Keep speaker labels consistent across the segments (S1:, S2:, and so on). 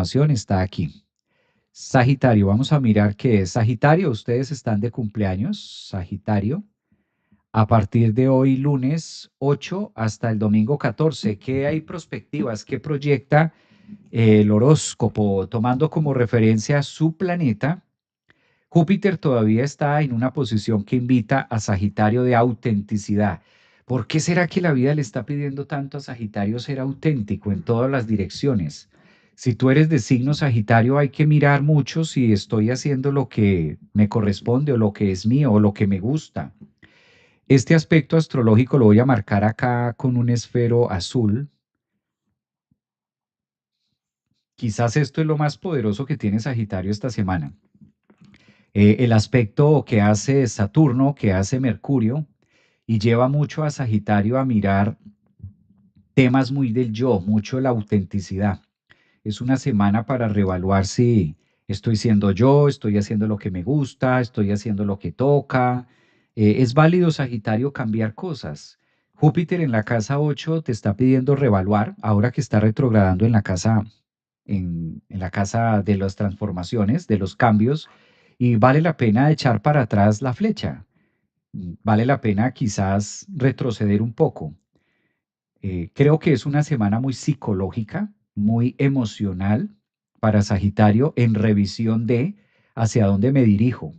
S1: información está aquí. Sagitario, vamos a mirar qué es. Sagitario, ustedes están de cumpleaños, Sagitario. A partir de hoy, lunes 8 hasta el domingo 14, ¿qué hay perspectivas? ¿Qué proyecta el horóscopo tomando como referencia su planeta? Júpiter todavía está en una posición que invita a Sagitario de autenticidad. ¿Por qué será que la vida le está pidiendo tanto a Sagitario ser auténtico en todas las direcciones? Si tú eres de signo Sagitario, hay que mirar mucho si estoy haciendo lo que me corresponde o lo que es mío o lo que me gusta. Este aspecto astrológico lo voy a marcar acá con un esfero azul. Quizás esto es lo más poderoso que tiene Sagitario esta semana. El aspecto que hace Saturno, que hace Mercurio, y lleva mucho a Sagitario a mirar temas muy del yo, mucho la autenticidad. Es una semana para reevaluar si estoy siendo yo, estoy haciendo lo que me gusta, estoy haciendo lo que toca. Es válido, Sagitario, cambiar cosas. Júpiter en la casa 8 te está pidiendo reevaluar, ahora que está retrogradando en la casa de las transformaciones, de los cambios, y vale la pena echar para atrás la flecha. Vale la pena quizás retroceder un poco. Creo que es una semana muy psicológica, muy emocional para Sagitario en revisión de hacia dónde me dirijo.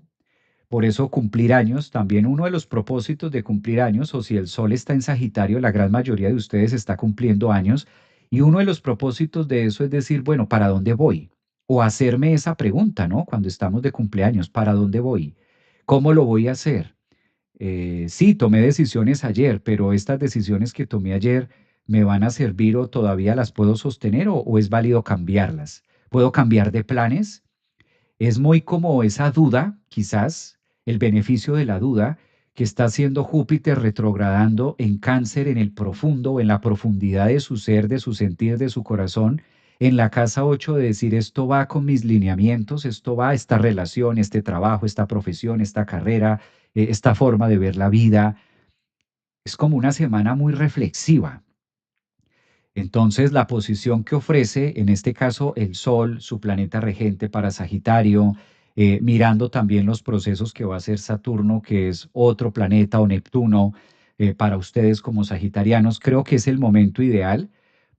S1: Por eso cumplir años, también uno de los propósitos de cumplir años, o si el sol está en Sagitario, la gran mayoría de ustedes está cumpliendo años, y uno de los propósitos de eso es decir, bueno, ¿para dónde voy? O hacerme esa pregunta, ¿no? Cuando estamos de cumpleaños, ¿para dónde voy? ¿Cómo lo voy a hacer? Sí, tomé decisiones ayer, pero estas decisiones que tomé ayer me van a servir o todavía las puedo sostener o es válido cambiarlas. ¿Puedo cambiar de planes? Es muy como esa duda, quizás, el beneficio de la duda que está haciendo Júpiter retrogradando en Cáncer, en el profundo, en la profundidad de su ser, de su sentir, de su corazón, en la casa 8 de decir esto va con mis lineamientos, esto va, esta relación, este trabajo, esta profesión, esta carrera, esta forma de ver la vida. Es como una semana muy reflexiva. Entonces, la posición que ofrece, en este caso, el Sol, su planeta regente para Sagitario, mirando también los procesos que va a hacer Saturno, que es otro planeta, o Neptuno, para ustedes como sagitarianos, creo que es el momento ideal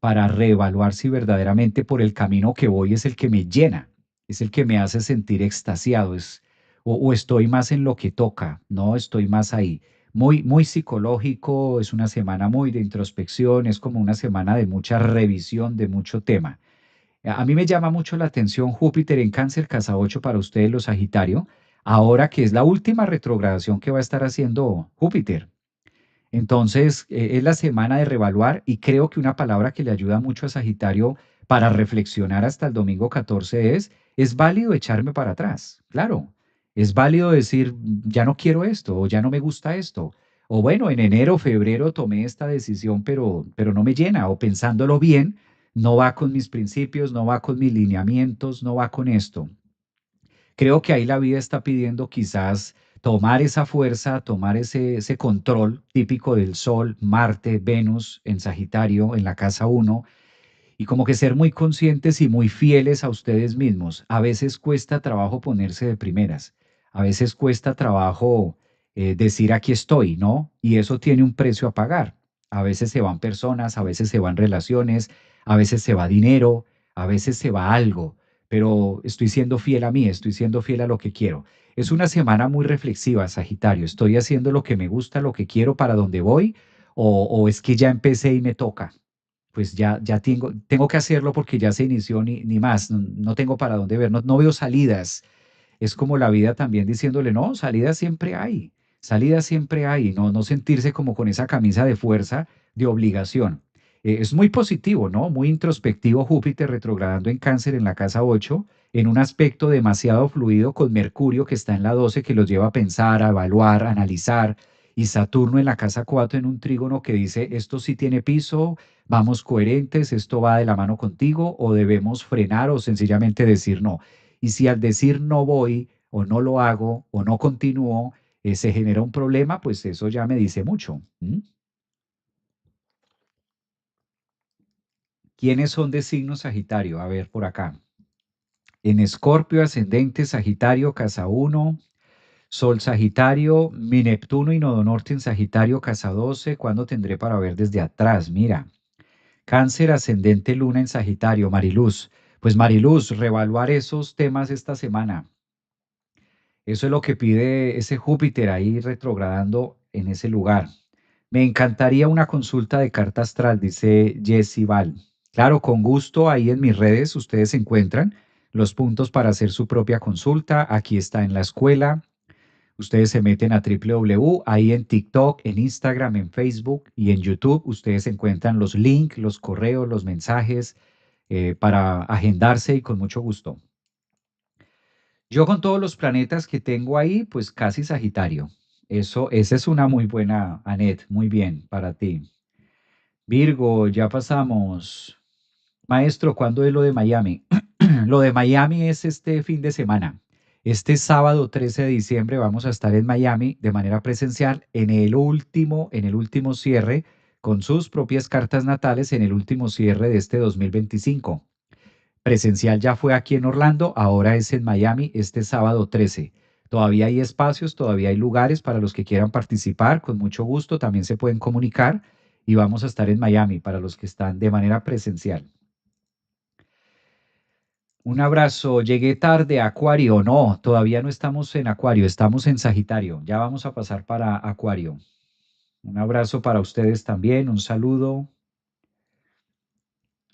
S1: para reevaluar si verdaderamente por el camino que voy es el que me llena, es el que me hace sentir extasiado, o estoy más en lo que toca, no estoy más ahí. Muy, muy psicológico, es una semana muy de introspección, es como una semana de mucha revisión de mucho tema. A mí me llama mucho la atención Júpiter en Cáncer, casa 8 para ustedes los Sagitario, ahora que es la última retrogradación que va a estar haciendo Júpiter. Entonces, es la semana de revaluar y creo que una palabra que le ayuda mucho a Sagitario para reflexionar hasta el domingo 14 es válido echarme para atrás, claro. Es válido decir, ya no quiero esto o ya no me gusta esto. O bueno, en enero, febrero tomé esta decisión, pero no me llena. O pensándolo bien, no va con mis principios, no va con mis lineamientos, no va con esto. Creo que ahí la vida está pidiendo quizás tomar esa fuerza, tomar ese control típico del Sol, Marte, Venus en Sagitario, en la casa 1, y como que ser muy conscientes y muy fieles a ustedes mismos. A veces cuesta trabajo ponerse de primeras, a veces cuesta trabajo decir aquí estoy, ¿no? Y eso tiene un precio a pagar. A veces se van personas, a veces se van relaciones, a veces se va dinero, a veces se va algo, pero estoy siendo fiel a mí, estoy siendo fiel a lo que quiero. Es una semana muy reflexiva, Sagitario. ¿Estoy haciendo lo que me gusta, lo que quiero, para dónde voy? O es que ya empecé y me toca? Pues ya tengo que hacerlo porque ya se inició ni más, no tengo para dónde ver, no veo salidas. Es como la vida también diciéndole, no, salidas siempre hay, no sentirse como con esa camisa de fuerza, de obligación. Es muy positivo, ¿no? Muy introspectivo Júpiter retrogradando en Cáncer en la casa 8 en un aspecto demasiado fluido con Mercurio que está en la 12 que los lleva a pensar, a evaluar, a analizar, y Saturno en la casa 4 en un trígono que dice, esto sí tiene piso, vamos coherentes, esto va de la mano contigo, o debemos frenar o sencillamente decir no. Y si al decir no voy o no lo hago o no continúo, se genera un problema, pues eso ya me dice mucho. ¿Quiénes son de signo Sagitario? A ver, por acá. en Escorpio, ascendente, Sagitario, casa 1, Sol Sagitario, mi Neptuno y Nodo Norte en Sagitario, casa 12. ¿Cuándo tendré para ver desde atrás? Mira, Cáncer, ascendente, Luna en Sagitario, Mariluz. Pues Mariluz, reevaluar esos temas esta semana. Eso es lo que pide ese Júpiter ahí retrogradando en ese lugar. Me encantaría una consulta de carta astral, dice Jessy Val. Claro, con gusto, ahí en mis redes ustedes encuentran los puntos para hacer su propia consulta. Aquí está en la escuela. Ustedes se meten a www, ahí en TikTok, en Instagram, en Facebook y en YouTube. Ustedes encuentran los links, los correos, los mensajes para agendarse y con mucho gusto. Yo con todos los planetas que tengo ahí, pues casi Sagitario. Esa es una muy buena, Anet, muy bien para ti. Virgo, ya pasamos. Maestro, ¿cuándo es lo de Miami? Lo de Miami es este fin de semana. Este sábado 13 de diciembre vamos a estar en Miami de manera presencial en el último cierre con sus propias cartas natales en el último cierre de este 2025. Presencial ya fue aquí en Orlando, ahora es en Miami este sábado 13. Todavía hay espacios, todavía hay lugares para los que quieran participar, con mucho gusto también se pueden comunicar y vamos a estar en Miami para los que están de manera presencial. Un abrazo, llegué tarde, Acuario, no, todavía no estamos en Acuario, estamos en Sagitario, ya vamos a pasar para Acuario. Un abrazo para ustedes también, un saludo.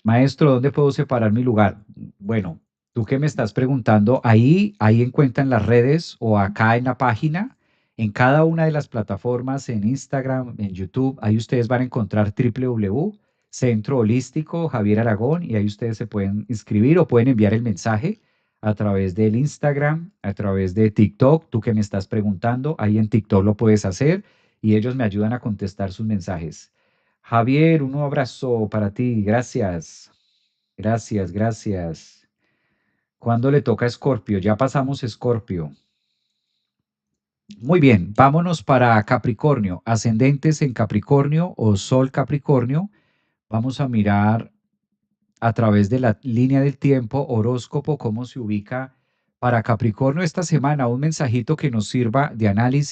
S1: Maestro, ¿dónde puedo separar mi lugar? Bueno, tú que me estás preguntando, ahí encuentran las redes o acá en la página, en cada una de las plataformas, en Instagram, en YouTube, ahí ustedes van a encontrar www, Centro Holístico Javier Aragón, y ahí ustedes se pueden inscribir o pueden enviar el mensaje a través del Instagram, a través de TikTok, tú que me estás preguntando, ahí en TikTok lo puedes hacer y ellos me ayudan a contestar sus mensajes. Javier, un abrazo para ti. Gracias. Gracias, gracias. ¿Cuándo le toca a Escorpio? Ya pasamos Escorpio. Muy bien, vámonos para Capricornio. Ascendentes en Capricornio o Sol Capricornio. Vamos a mirar a través de la línea del tiempo, horóscopo, cómo se ubica para Capricornio esta semana. Un mensajito que nos sirva de análisis.